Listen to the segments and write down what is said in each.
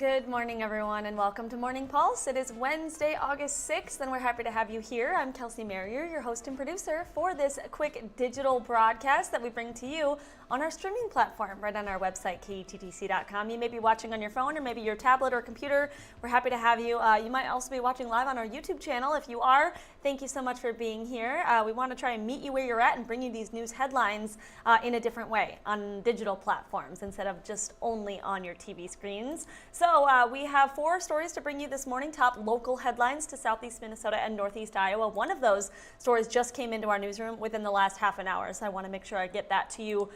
Good morning, everyone, and welcome to Morning Pulse. It is Wednesday, August 6th, and we're happy to have you here. I'm Kelsey Marier, your host and producer for this quick digital broadcast that we bring to you on our streaming platform right on our website, kettc.com. You may be watching on your phone or maybe your tablet or computer. We're happy to have you. You might also be watching live on our YouTube channel. If you are, thank you so much for being here. We want to try and meet you where you're at and bring you these news headlines in a different way on digital platforms instead of just only on your TV screens. So we have 4 stories to bring you this morning, top local headlines to Southeast Minnesota and Northeast Iowa. One of those stories just came into our newsroom within the last half an hour, so I want to make sure I get that to you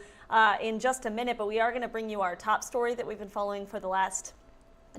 in just a minute, but we are going to bring you our top story that we've been following for the last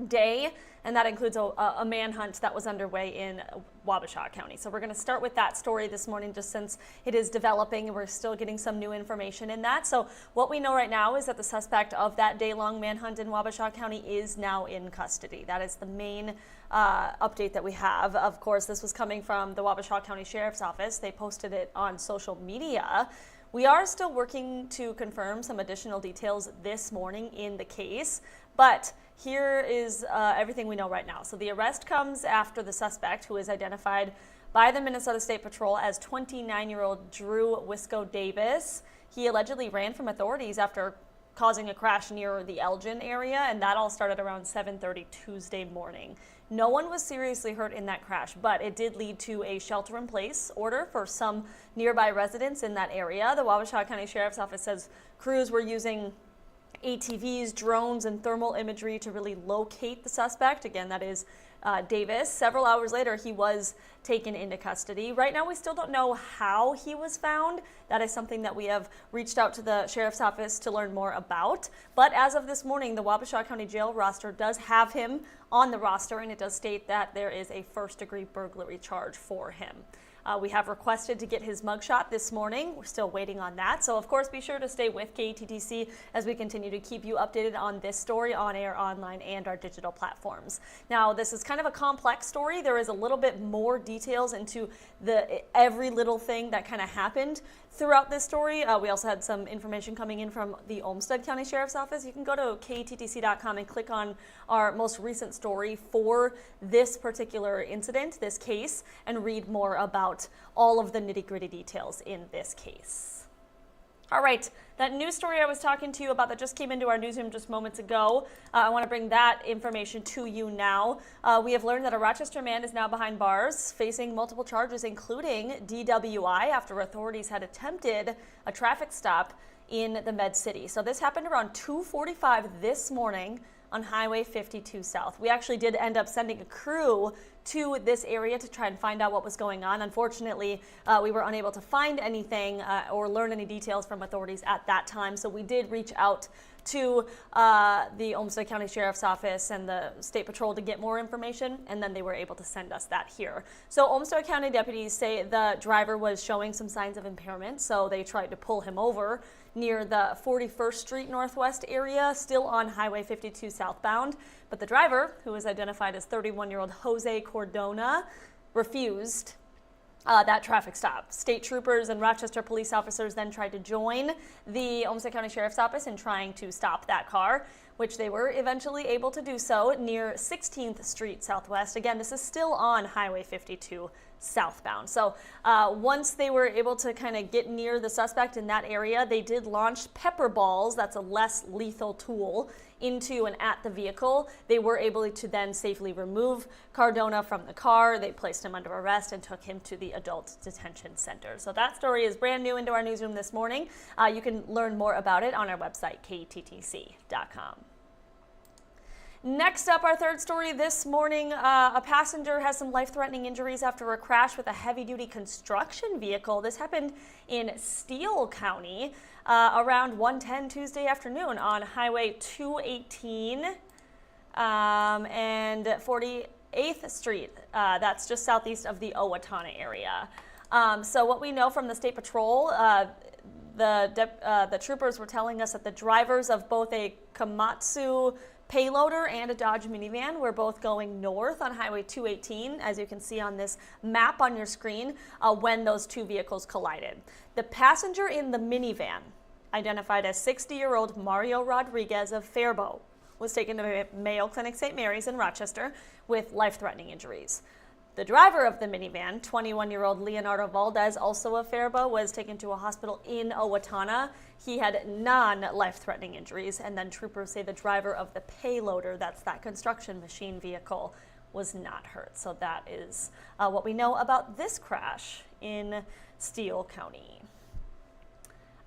day, and that includes a manhunt that was underway in Wabasha County. So we're going to start with that story this morning just since it is developing and we're still getting some new information in that. So what we know right now is that the suspect of that day-long manhunt in Wabasha County is now in custody. That is the main update that we have. Of course, this was coming from the Wabasha County Sheriff's Office. They posted it on social media. We are still working to confirm some additional details this morning in the case, but here is everything we know right now. So the arrest comes after the suspect, who is identified by the Minnesota State Patrol as 29-year-old Drew Wisco Davis. He allegedly ran from authorities after causing a crash near the Elgin area, and that all started around 7:30 Tuesday morning. No one was seriously hurt in that crash, but it did lead to a shelter-in-place order for some nearby residents in that area. The Wabasha County Sheriff's Office says crews were using ATVs, drones, and thermal imagery to really locate the suspect. Again, that is Davis. Several hours later, he was taken into custody. Right now, we still don't know how he was found. That is something that we have reached out to the Sheriff's Office to learn more about. But as of this morning, the Wabasha County Jail roster does have him on the roster, and it does state that there is a first-degree burglary charge for him. We have requested to get his mugshot this morning. We're still waiting on that. So, of course, be sure to stay with KTTC as we continue to keep you updated on this story on air, online, and our digital platforms. Now, this is kind of a complex story. There is a little bit more details into every little thing that kind of happened throughout this story. We also had some information coming in from the Olmsted County Sheriff's Office. You can go to kettc.com and click on our most recent story for this particular incident, this case, and read more about all of the nitty-gritty details in this case. All right, that news story I was talking to you about that just came into our newsroom just moments ago, I want to bring that information to you now. We have learned that a Rochester man is now behind bars, facing multiple charges, including DWI, after authorities had attempted a traffic stop in the Med City. So this happened around 2:45 this morning on Highway 52 South. We actually did end up sending a crew to this area to try and find out what was going on. Unfortunately, we were unable to find anything or learn any details from authorities at that time, so we did reach out to the Olmsted County Sheriff's Office and the State Patrol to get more information, and then they were able to send us that here. So Olmsted County deputies say the driver was showing some signs of impairment, so they tried to pull him over near the 41st Street Northwest area, still on Highway 52 southbound. But the driver, who was identified as 31-year-old Jose Cordona, refused that traffic stop. State troopers and Rochester police officers then tried to join the Olmsted County Sheriff's Office in trying to stop that car, which they were eventually able to do so near 16th Street Southwest. Again, this is still on Highway 52 southbound. So once they were able to kind of get near the suspect in that area, they did launch pepper balls, that's a less lethal tool, into and at the vehicle. They were able to then safely remove Cardona from the car. They placed him under arrest and took him to the adult detention center. So that story is brand new into our newsroom this morning. You can learn more about it on our website, kettc.com. Next up, our third story this morning, a passenger has some life-threatening injuries after a crash with a heavy-duty construction vehicle. This happened in Steele County around 1:10 Tuesday afternoon on Highway 218 and 48th Street. That's just southeast of the Owatonna area. So what we know from the State Patrol, the troopers were telling us that the drivers of both a Komatsu payloader and a Dodge minivan were both going north on Highway 218, as you can see on this map on your screen, when those two vehicles collided. The passenger in the minivan, identified as 60-year-old Mario Rodriguez of Faribault, was taken to Mayo Clinic St. Mary's in Rochester with life-threatening injuries. The driver of the minivan, 21-year-old Leonardo Valdez, also of Faribault, was taken to a hospital in Owatonna. He had non-life-threatening injuries, and then troopers say the driver of the payloader, that's that construction machine vehicle, was not hurt. So that is what we know about this crash in Steele County.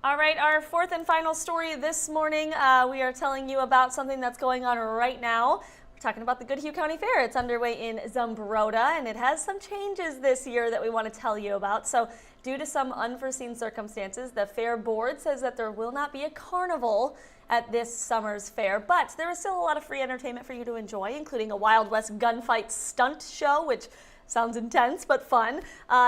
All right, our fourth and final story this morning, we are telling you about something that's going on right now. We're talking about the Goodhue County Fair. It's underway in Zumbrota, and it has some changes this year that we want to tell you about. So due to some unforeseen circumstances, the fair board says that there will not be a carnival at this summer's fair, but there is still a lot of free entertainment for you to enjoy, including a Wild West gunfight stunt show, which sounds intense but fun.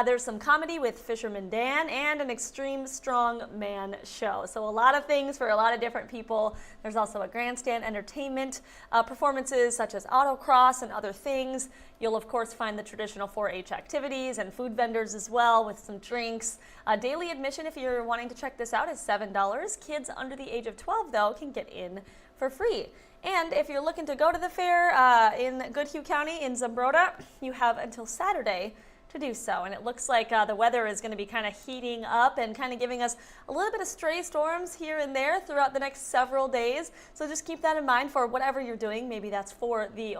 There's some comedy with Fisherman Dan and an extreme strong man show. So a lot of things for a lot of different people. There's also a grandstand entertainment, performances such as autocross and other things. You'll of course find the traditional 4-H activities and food vendors as well with some drinks. Daily admission, if you're wanting to check this out, is $7. Kids under the age of 12 though can get in for free. And if you're looking to go to the fair in Goodhue County in Zumbrota, you have until Saturday to do so. And it looks like the weather is going to be kind of heating up and kind of giving us a little bit of stray storms here and there throughout the next several days. So just keep that in mind for whatever you're doing. Maybe that's for the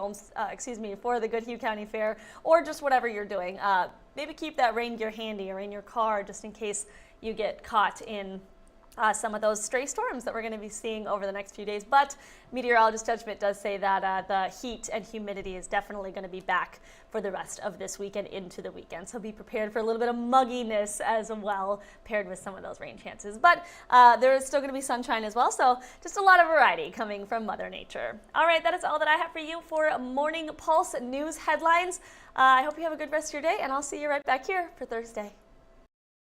for the Goodhue County Fair, or just whatever you're doing. Maybe keep that rain gear handy or in your car just in case you get caught in some of those stray storms that we're going to be seeing over the next few days. But meteorologist judgment does say that the heat and humidity is definitely going to be back for the rest of this weekend into the weekend. So be prepared for a little bit of mugginess as well, paired with some of those rain chances. But there is still going to be sunshine as well. So just a lot of variety coming from Mother Nature. All right, that is all that I have for you for Morning Pulse News headlines. I hope you have a good rest of your day, and I'll see you right back here for Thursday.